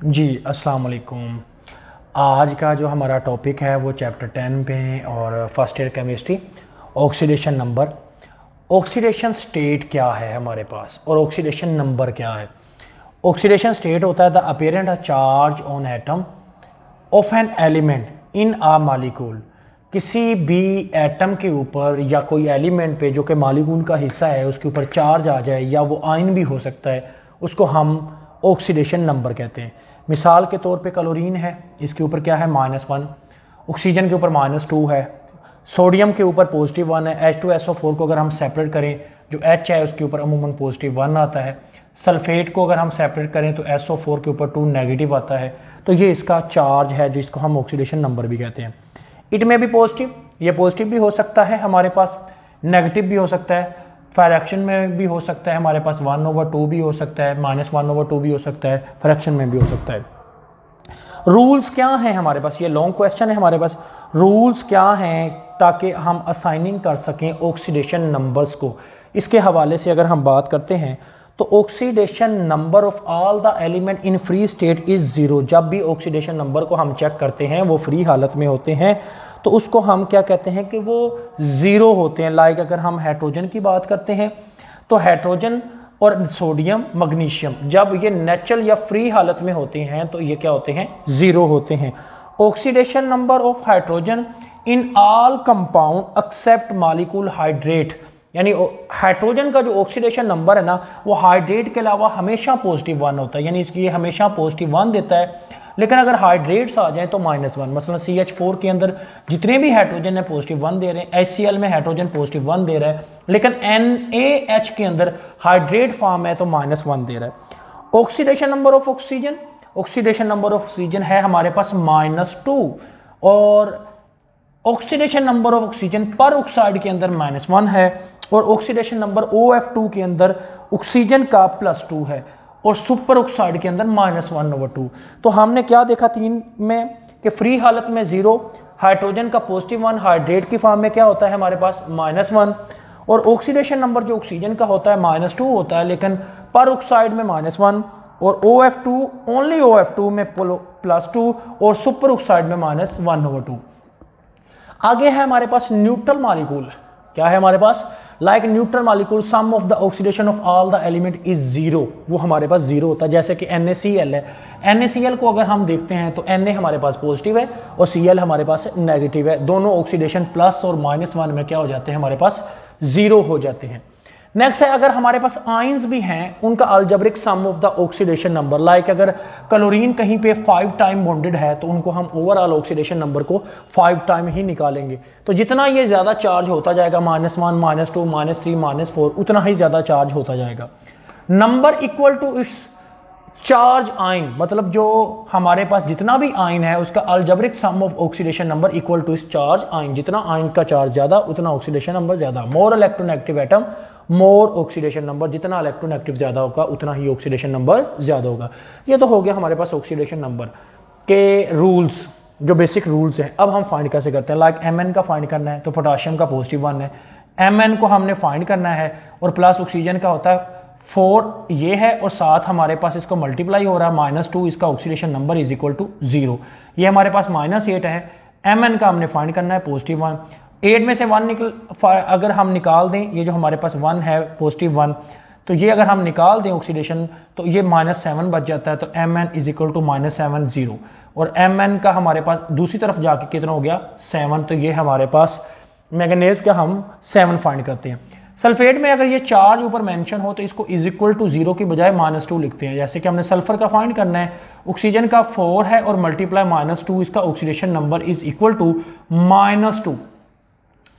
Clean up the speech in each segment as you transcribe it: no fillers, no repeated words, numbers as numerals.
जी अस्सलाम वालेकुम। आज का जो हमारा टॉपिक है वो चैप्टर 10 पे है और first year chemistry oxidation number. Oxidation state क्या है हमारे पास और ऑक्सीडेशन नंबर क्या है। ऑक्सीडेशन स्टेट होता है the apparent charge on atom of an element in a molecule. किसी भी एटम के ऊपर या कोई एलिमेंट पे जो कि मालिक्यूल का हिस्सा है उसके ऊपर चार्ज आ जाए या वो आयन भी हो सकता है, उसको हम ऑक्सीडेशन नंबर कहते हैं। मिसाल के तौर पे क्लोरीन है, इसके ऊपर क्या है -1, ऑक्सीजन के ऊपर -2 है, सोडियम के ऊपर +1 है। H2SO4 को अगर हम सेपरेट करें, जो H है उसके ऊपर अमूमन +1 आता है। सल्फेट को अगर हम सेपरेट करें तो SO4 के ऊपर 2 नेगेटिव आता है। तो ये इसका चार्ज है जिसको हम ऑक्सीडेशन नंबर भी कहते हैं। इट में भी पॉजिटिव, ये पॉजिटिव भी हो सकता है हमारे पास, नेगेटिव भी हो सकता है, फ्रैक्शन में भी हो सकता है हमारे पास 1/2 भी हो सकता है, -1/2 भी हो सकता है, फ्रैक्शन में भी हो सकता है। रूल्स क्या हैं हमारे पास, ये लॉन्ग क्वेश्चन है हमारे पास। रूल्स क्या हैं ताकि हम असाइनिंग कर सकें ऑक्सीडेशन नंबर्स को। इसके हवाले से अगर हम बात करते हैं तो oxidation number of all the element in free state is 0। जब भी ऑक्सीडेशन नंबर को हम चेक करते हैं वो फ्री हालत में होते हैं तो उसको हम क्या कहते हैं कि वो 0 होते हैं। लाइक अगर हम हाइड्रोजन की बात करते हैं तो हाइड्रोजन और सोडियम मैग्नीशियम जब ये नेचुरल या फ्री हालत में होते हैं तो ये क्या होते हैं, 0 होते हैं। Oxidation number of hydrogen in all compound except molecule hydrate, यानी हाइड्रोजन का जो ऑक्सीडेशन नंबर है ना वो हाइड्रेट के अलावा हमेशा +1 होता है, यानी इसकी हमेशा +1 देता है। लेकिन अगर हाइड्रेट्स आ जाएं तो -1, मसलन CH4 के अंदर जितने भी हाइड्रोजन है +1 दे रहे हैं, HCl में हाइड्रोजन +1 दे रहा है, लेकिन NaH के अंदर हाइड्रेट फॉर्म है तो -1 दे रहा है। Oxidation number of oxygen, oxidation number of oxygen है हमारे पास -2 और ऑक्सीडेशन नंबर ऑफ ऑक्सीजन पर ऑक्साइड के अंदर -1 है और ऑक्सीडेशन नंबर OF2 के अंदर ऑक्सीजन का +2 है और सुपर ऑक्साइड के अंदर -1/2। तो हमने क्या देखा 3 में कि फ्री हालत में 0, हाइड्रोजन का +1, हाइड्रेट की फॉर्म में क्या होता है हमारे पास -1 और ऑक्सीडेशन नंबर जो ऑक्सीजन का होता है -2 होता है, लेकिन पर ऑक्साइड में -1 और OF2 ओनली OF2 में +2 और सुपर ऑक्साइड में -1/2। आगे है हमारे पास न्यूट्रल मॉलिक्यूल। क्या है हमारे पास, like neutral molecule sum of the oxidation of all the element is 0, वो हमारे पास 0 होता है। जैसे कि NaCl है, NaCl को अगर हम देखते हैं तो Na हमारे पास पॉजिटिव है और Cl हमारे पास नेगेटिव है। दोनों ऑक्सीडेशन प्लस और -1 में क्या हो जाते हैं, हमारे पास 0 हो जाते हैं। नेक्स्ट है अगर हमारे पास आयंस भी हैं उनका algebraic sum of the oxidation number, like अगर क्लोरीन कहीं पे 5 टाइम बॉन्डेड है तो उनको हम ओवरऑल ऑक्सीडेशन नंबर को 5 टाइम ही निकालेंगे। तो जितना ये ज़्यादा चार्ज होता जाएगा -1 -2 -3 -4 उतना ही ज़्यादा चार्ज होता जाएगा। Number equal to its charge ion, मतलब जो हमारे पास जितना भी आयन है उसका algebraic sum of oxidation number equal to इस चार्ज आयन। जितना आयन का चार्ज ज़्यादा उतना ऑक्सीडेशन नंबर ज़्यादा। More electronegative atom more oxidation number, जितना इलेक्ट्रोनेगेटिव ज़्यादा होगा उतना ही ऑक्सीडेशन नंबर ज़्यादा होगा। ये तो हो गया हमारे पास ऑक्सीडेशन नंबर के रूल्स, जो बेसिक रूल्स हैं। अब हम फाइंड कैसे करते हैं, लाइक Mn का फाइंड करना है तो पोटाशियम का +1 है, Mn को हमने फाइंड करना है और प्लस ऑक्सीजन का होता है 4 ये है और साथ हमारे पास इसको मल्टीप्लाई हो रहा है -2, इसका oxidation number is equal to 0। ये हमारे पास -8 है, Mn का हमने फाइंड करना है +1। 8 में से 1 अगर हम निकाल दें, ये जो हमारे पास 1 है +1, तो ये अगर हम निकाल दें ऑक्सीडेशन तो ये -7 बच जाता है। तो Mn इज इक्वल टू -7 0 और Mn का हमारे पास दूसरी तरफ जाके कितना हो गया 7। तो ये हमारे पास मैंगनीज का हम 7 फाइंड करते हैं। सल्फेट में अगर ये चार्ज ऊपर मेंशन हो तो इसको इज इक्वल टू 0 की बजाय -2 लिखते हैं। जैसे कि हमने सल्फर का फाइंड करना है, ऑक्सीजन का 4 है और मल्टीप्लाई -2, इसका oxidation number is equal to -2।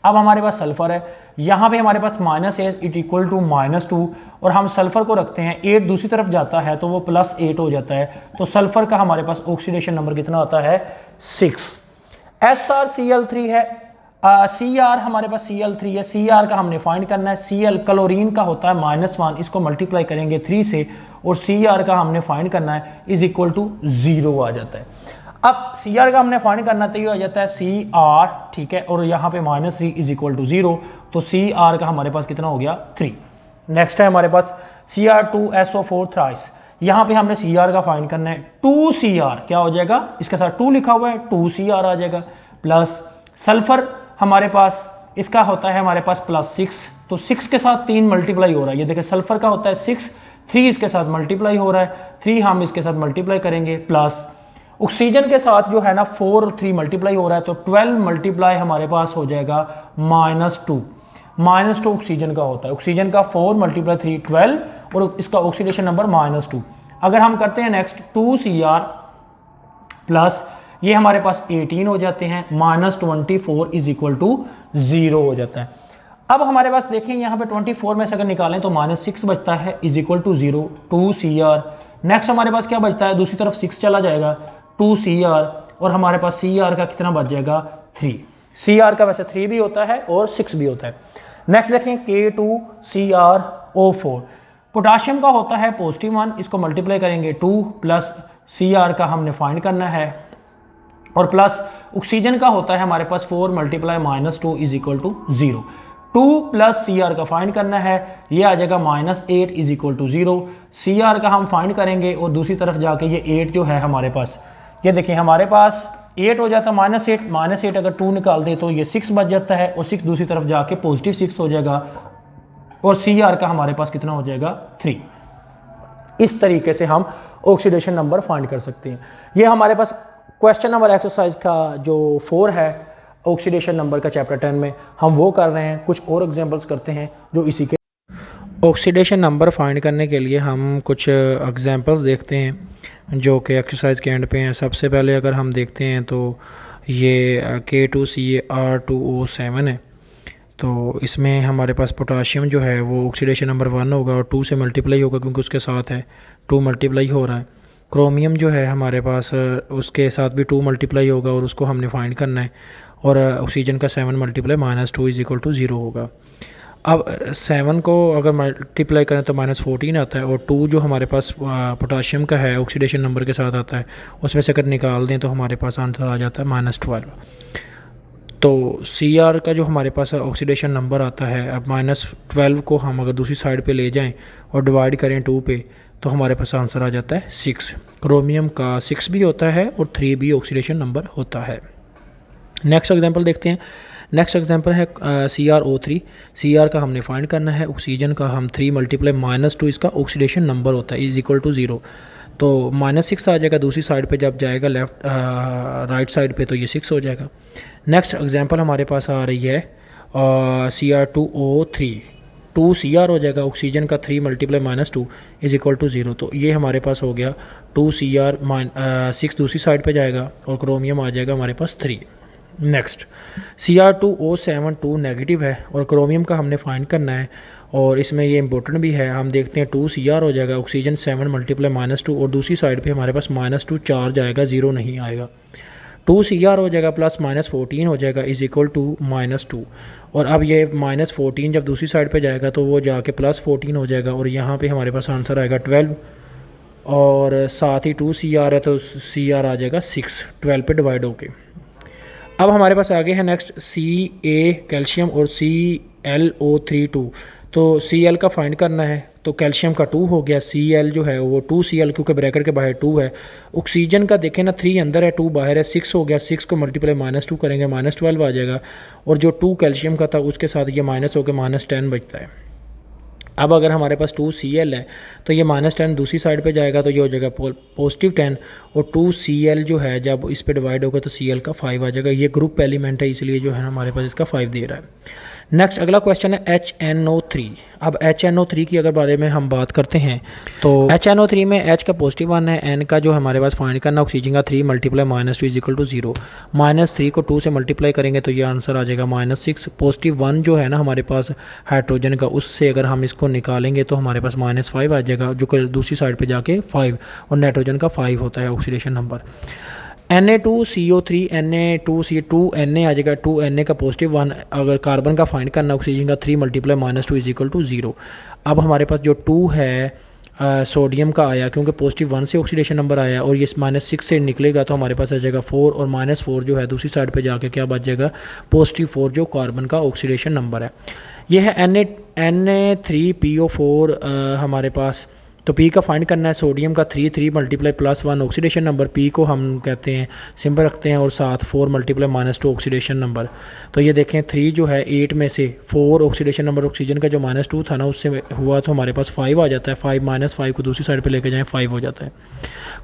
अब हमारे पास सल्फर है, यहाँ पे हमारे पास -8 इट इक्वल टू -2 और हम सल्फर को रखते हैं, 8 दूसरी तरफ जाता है तो वो +8 हो जाता है। तो सल्फर का हमारे पास ऑक्सीडेशन नंबर कितना आता है 6। SrCl3 है, Cr हमारे पास Cl3 है, Cr का हमने फाइंड करना है। Cl क्लोरीन का होता है -1, इसको मल्टीप्लाई करेंगे 3 से और Cr का हमने फाइंड करना है इज इक्वल टू 0 आ जाता है। अब Cr का हमने फाइंड करना तो ये आ जाता है Cr, ठीक है, और यहाँ पे -3 इज इक्वल टू 0, तो Cr का हमारे पास कितना हो गया 3। नेक्स्ट है हमारे पास Cr2SO4 थ्राइस, यहाँ पे हमने Cr का फाइंड करना है। 2Cr क्या हो जाएगा, इसके साथ 2 लिखा हुआ है, 2Cr आ जाएगा। प्लस सल्फर हमारे पास इसका होता है हमारे पास +6, तो 6 के साथ 3 मल्टीप्लाई हो रहा है। ये देखिए सल्फर का होता है 6, 3 इसके साथ मल्टीप्लाई हो रहा है, 3 हम इसके साथ मल्टीप्लाई करेंगे। प्लस ऑक्सीजन के साथ जो है ना 4 और 3 मल्टीप्लाई हो रहा है, तो 12 मल्टीप्लाई हमारे पास हो जाएगा -2। -2 ऑक्सीजन का होता है, ऑक्सीजन का 4 × 3 12 और इसका ऑक्सीडेशन नंबर -2। अगर हम करते हैं नेक्स्ट 2Cr प्लस ये हमारे पास 18 हो जाते हैं, -24 = 0 हो जाता है। अब हमारे पास देखें यहाँ पे 24 में से अगर निकालें तो -6 बचता है = 0, 2Cr। नेक्स्ट हमारे पास क्या बचता है, दूसरी तरफ 6 चला जाएगा, 2Cr, और हमारे पास Cr का कितना बच जाएगा, 3। Cr का वैसे 3 भी होता है और 6 भी होता है। नेक्स्ट देखें K2CrO4, पोटाशियम का होता है +1, इसको मल्टीप्लाई करेंगे 2 प्लस Cr का हमने फाइंड करना है, और प्लस ऑक्सीजन का होता है हमारे पास 4 × -2 = 0। 2 प्लस Cr का फाइंड करना है, ये आ जाएगा -8 = 0। Cr का हम फाइंड करेंगे और दूसरी तरफ जाके ये 8 जो है हमारे पास, ये देखिए हमारे पास 8 हो जाता है, -8 अगर 2 निकाल दे तो ये 6 बच जाता है, और 6 दूसरी तरफ जाके +6 हो जाएगा, और Cr का हमारे पास कितना हो जाएगा, 3। इस तरीके से हम ऑक्सीडेशन नंबर फाइंड कर सकते हैं। ये हमारे पास क्वेश्चन नंबर एक्सरसाइज का जो 4 है ऑक्सीडेशन नंबर का चैप्टर 10 में हम वो कर रहे हैं। कुछ और एग्जांपल्स करते हैं जो इसी के ऑक्सीडेशन नंबर फाइंड करने के लिए हम कुछ एग्जांपल्स देखते हैं जो कि एक्सरसाइज के एंड पे हैं। सबसे पहले अगर हम देखते हैं तो ये K2CaR2O7 है, तो इसमें हमारे पास पोटाशियम जो है वो ऑक्सीडेशन नंबर 1 होगा और 2 से मल्टीप्लाई होगा क्योंकि उसके साथ है 2 मल्टीप्लाई हो रहा है। क्रोमियम जो है हमारे पास उसके साथ भी 2 मल्टीप्लाई होगा और उसको हमने फाइंड करना है, और ऑक्सीजन का 7 × -2 = 0 होगा। अब 7 को अगर मल्टीप्लाई करें तो -14 आता है, और 2 जो हमारे पास पोटाशियम का है ऑक्सीडेशन नंबर के साथ आता है, उसमें से अगर निकाल दें तो हमारे पास आंसर आ जाता है -12। तो Cr का जो हमारे पास ऑक्सीडेशन नंबर आता है, अब -12 को हम अगर दूसरी साइड पे ले जाएं और डिवाइड करें 2 पे, तो हमारे पास आंसर आ जाता है 6। क्रोमियम का 6 भी होता है और 3 भी ऑक्सीडेशन नंबर होता है। नेक्स्ट एग्जांपल देखते हैं। नेक्स्ट एग्जांपल है CrO3। Cr का हमने फाइंड करना है, ऑक्सीजन का हम 3 × -2 इसका ऑक्सीडेशन नंबर होता है = 0। तो -6 आ जाएगा, दूसरी साइड पे जब जाएगा राइट साइड पे तो ये 6 हो जाएगा। नेक्स्ट एग्जांपल हमारे पास आ रही है Cr2O3, 2Cr हो जाएगा, ऑक्सीजन का 3 × -2 = 0। तो ये हमारे पास हो गया 2Cr, 6 दूसरी साइड पे जाएगा और क्रोमियम आ जाएगा हमारे पास 3। नेक्स्ट Cr2O7 2 नेगेटिव है और क्रोमियम का हमने फाइंड करना है, और इसमें ये इंपॉर्टेंट भी है। हम देखते हैं 2Cr हो जाएगा, ऑक्सीजन 7 × -2, और दूसरी साइड पे हमारे पास -2 चार्ज आएगा, 0 नहीं आएगा। 2Cr हो जाएगा प्लस -14 हो जाएगा = -2, और अब ये -14 जब दूसरी साइड पे जाएगा तो वो जाके +14 हो जाएगा, और यहाँ पे हमारे पास आंसर आएगा 12, और साथ ही 2Cr है तो Cr आ जाएगा 6, 12 पे डिवाइड होके। अब हमारे पास आगे है नेक्स्ट Ca कैल्शियम और ClO3 2। तो Cl का फाइंड करना है, तो कैल्शियम का 2 हो गया, Cl जो है वो 2Cl क्योंकि ब्रैकेट के बाहर 2 है। ऑक्सीजन का देखें ना 3 अंदर है 2 बाहर है, 6 हो गया, 6 को मल्टीप्लाई -2 करेंगे -12 आ जाएगा, और जो 2 कैल्शियम का था उसके साथ ये माइनस होकर -10 बचता है। अब अगर हमारे पास 2Cl है तो ये -10 दूसरी साइड पे जाएगा तो ये हो जाएगा +10, और 2Cl जो है जब इस पे डिवाइड होगा तो Cl का 5 आ जाएगा। ये ग्रुप एलिमेंट है इसलिए जो है हमारे पास इसका 5 दे रहा है। नेक्स्ट अगला क्वेश्चन है HNO3। अब HNO3 की अगर बारे में हम बात करते हैं तो HNO3 में H का +1 है, N का जो हमारे पास फाइंड करना, ऑक्सीजन का 3 × -2 = 0। -3 को 2 से मल्टीप्लाई करेंगे तो ये आंसर आ जाएगा -6। +1 जो है ना हमारे पास हाइड्रोजन का, उससे अगर हम इसको निकालेंगे तो हमारे पास -5 आ जाएगा, जो कि दूसरी साइड पर जाके 5, और नाइट्रोजन का 5 होता है oxidation number. Na2CO3 Na2C2 Na आ जाएगा, 2 Na का +1। अगर कार्बन का फाइंड करना, ऑक्सीजन का 3 × -2 = 0। अब हमारे पास जो 2 है सोडियम का आया, क्योंकि +1 से ऑक्सीडेशन नंबर आया और ये -6 से निकलेगा तो हमारे पास आ जाएगा 4, और -4 जो है दूसरी साइड पे जाके क्या बच जाएगा, +4 जो कार्बन का ऑक्सीडेशन नंबर है। ये है Na3PO4 हमारे पास तो पी का फाइंड करना है, सोडियम का 3 मल्टीप्लाई +1 ऑक्सीडेशन नंबर, पी को हम कहते हैं सिंपल रखते हैं, और साथ 4 मल्टीप्लाई -2 ऑक्सीडेशन नंबर। तो ये देखें 3 जो है 8 में से 4 ऑक्सीडेशन नंबर ऑक्सीजन का जो -2 था ना उससे हुआ, तो हमारे पास 5 आ जाता है। 5 - 5 को दूसरी साइड पे लेके जाएं 5 हो जाता है।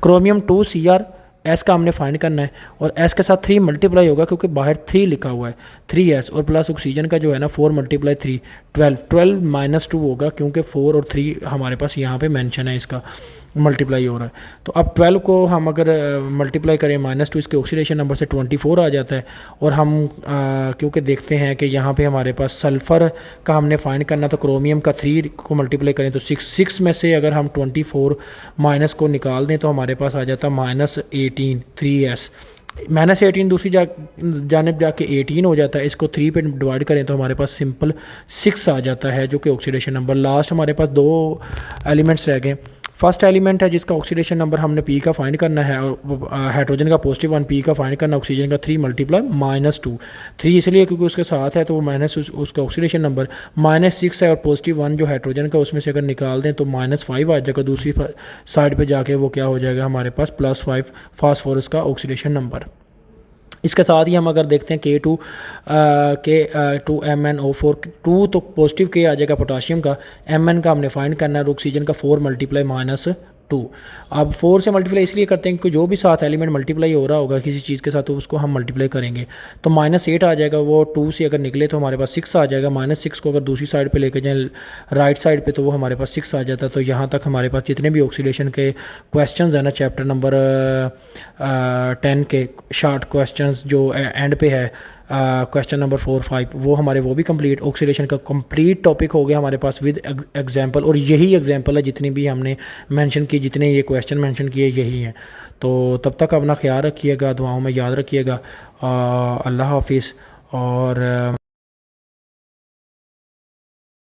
क्रोमियम 2 Cr, एस का हमने फाइंड करना है, और एस के साथ 3 मल्टीप्लाई होगा क्योंकि बाहर 3 लिखा हुआ है, 3s, और प्लस ऑक्सीजन का जो है ना 4 × 3 12 -2 होगा क्योंकि 4 और 3 हमारे पास यहाँ पे मेंशन है, इसका मल्टीप्लाई हो रहा है। तो अब 12 को हम अगर मल्टीप्लाई करें -2 इसके ऑक्सीडेशन नंबर से 24 आ जाता है। और हम क्योंकि देखते हैं कि यहाँ पे हमारे पास सल्फ़र का हमने फाइंड करना, तो क्रोमियम का 3 को मल्टीप्लाई करें तो 6 में से अगर हम 24 माइनस को निकाल दें तो हमारे पास आ जाता -18 3s, -18 दूसरी जानिब जाके 18 हो जाता है। इसको 3 पे डिवाइड करें तो हमारे पास सिंपल 6 आ जाता है, जो कि ऑक्सीडेशन नंबर। लास्ट हमारे पास 2 एलिमेंट्स रह गए। फर्स्ट एलिमेंट है जिसका ऑक्सीडेशन नंबर हमने पी का फाइंड करना है, और हाइड्रोजन का +1, पी का फाइंड करना, ऑक्सीजन का 3 मल्टीप्लाई -2, 3 इसलिए क्योंकि उसके साथ है तो वो माइनस उसका ऑक्सीडेशन नंबर -6 है, और +1 जो हाइड्रोजन का उसमें से अगर निकाल दें तो -5 आ जाएगा। दूसरी साइड पे जाके वो क्या हो जाएगा हमारे पास +5 फास्फोरस का ऑक्सीडेशन नंबर। इसके साथ ही हम अगर देखते हैं K2MnO4 2 तो पॉजिटिव के आ जाएगा पोटाशियम का, Mn का हमने फाइंड करना है, और ऑक्सीजन का 4 मल्टीप्लाई -2। अब 4 से मल्टीप्लाई इसलिए करते हैं क्योंकि जो भी साथ एलिमेंट मल्टीप्लाई हो रहा होगा किसी चीज़ के साथ तो उसको हम मल्टीप्लाई करेंगे, तो -8 आ जाएगा। वो 2 से अगर निकले तो हमारे पास 6 आ जाएगा। -6 को अगर दूसरी साइड पे लेके जाएं राइट साइड पे तो वो हमारे पास 6 आ जाता है। तो यहाँ तक हमारे पास जितने भी ऑक्सीडेशन के क्वेश्चंस हैं ना चैप्टर नंबर 10 के शॉर्ट क्वेश्चंस जो एंड पे है, क्वेश्चन नंबर 4, 5, वो हमारे वो भी कंप्लीट, ऑक्सीडेशन का कंप्लीट टॉपिक हो गया हमारे पास विद एग्जांपल। और यही एग्जांपल है जितनी भी हमने मेंशन की, जितने ये क्वेश्चन मेंशन किए यही हैं। तो तब तक अपना ख्याल रखिएगा, दुआओं में याद रखिएगा। अल्लाह हाफिज़। और